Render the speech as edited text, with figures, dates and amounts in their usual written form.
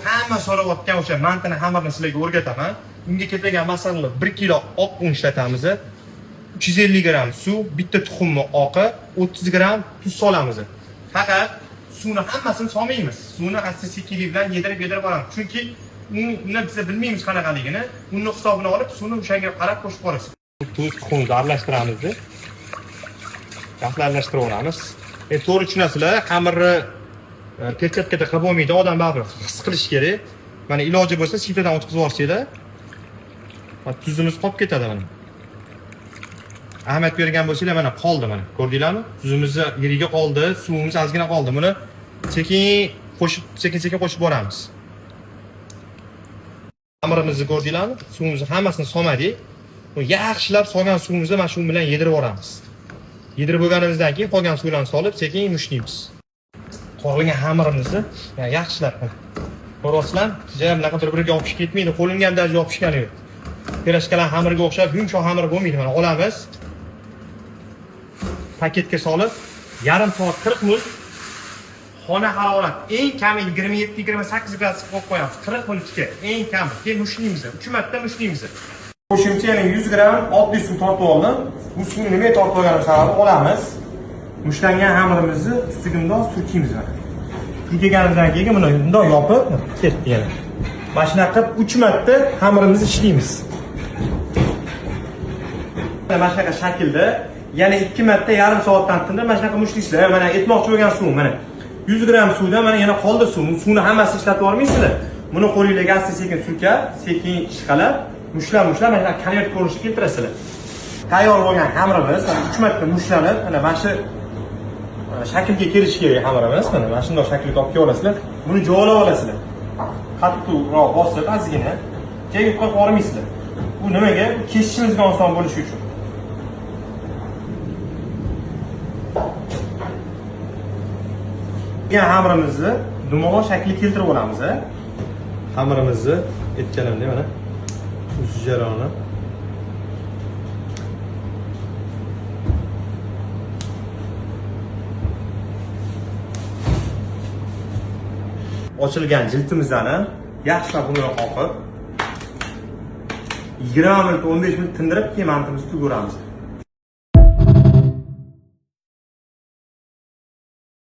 Hamma so'rayotgan o'sha mantini xamirni sizlarga o'rgataman. Unga ketadigan masalan 1 kilo oq un ishlatamiz. 350 gramm suv, bitta tuxumni oqi, 30 gramm tuz solamiz. Faqat suvni hammasini solmaymiz. Suvni asta-sekinlik bilan yedirib boramiz. Chunki uni biz bilmaymiz qanaqaligini. Unni hisobini olib, suvni o'shanga qarab qo'shib borasiz. Tuz, tuxumni aralashtiramiz. Aralashtiramiz. To'g'ri tushunasizlar, xamirni perchatkada qilib bo'lmaydi, odam baribir his qilish kerak. Mana iloji bo'lsa siftadan o'tkazib yuborsanglar, tuzimiz qolib ketadi mana. Ahamiyat bergan bo'lsanglar, mana qoldi mana. Ko'rdinglarmi? Tuzimiz yeriga qoldi, suvimiz ozgina qoldi. Buni sekin qo'shib boramiz. Xamirimizni ko'rdinglarmi? Suvimizni hammasini solmadik. Yaxshilab solgan suvimizni mana shu bilan yedirib boramiz. Yedirib bo'lganimizdan keyin qolgan suvlarni solib, sekin mushlaymiz. Qolgan xamirimizni yaxshilab ko'ryapsizlar, jam naqadar biriga yopishib ketmaydi, qo'limga ham darajada yopishgani yo'q. Pirojkalar xamiriga o'xshab yumshoq xamir bo'lmaydi. Mana olamiz. Paketga solib, yarim soat 40 minut xona harorat eng kami 27-28 gradusga qo'yib qo'yamiz. 40 minutga eng kami. Keyin mushlaymiz. 3 marta mushlaymiz. Qo'shimcha yana 100 gramm oddiy suv tortib oldim. Bu suvni nimaga tortib olganim sababi olamiz. Mushlangan xamirimizni ustiga bundoq surkaymiz. Surkaganimizdan keyin buni bundoq yopib ketdi yana. Mana shunaqa qilib 3 marta xamirimizni ishlaymiz. Mana shunaqa shaklda yana 2 marta yarim soatdan tindirib mana shunaqa mushlaysizlar. Mana aytmoqchi bo'lgan suv mana 100 gramm suvda mana yana qoldi suv. Suvni hammasini ishlatib olmaysizlar. Buni qo'lingizga asta-sekin surkab, sekin ishqalab, mushlab mana shunaqa konvert ko'rinishga keltirasizlar. Tayyor bo'lgan xamirimiz 3 marta mushlanib, mana shu shaklga kelishi kerak xamirimiz. Mana shunday shaklga olib kelasizlar. Buni joylab olasizlar. Qattiqroq bosib, ozgina joyiga qo'yib yubormaysizlar. Bu nimaga? Kesishimizga oson bo'lishi uchun. Yana xamirimizni dumaloq shaklga keltirib olamiz. Xamirimizni aytganimdek mana uzi jarayoni ochilgan jildimizni yaxshilab bunga qoqib 20 minut 15 minut tindirib keyin mantimizni tuguramiz.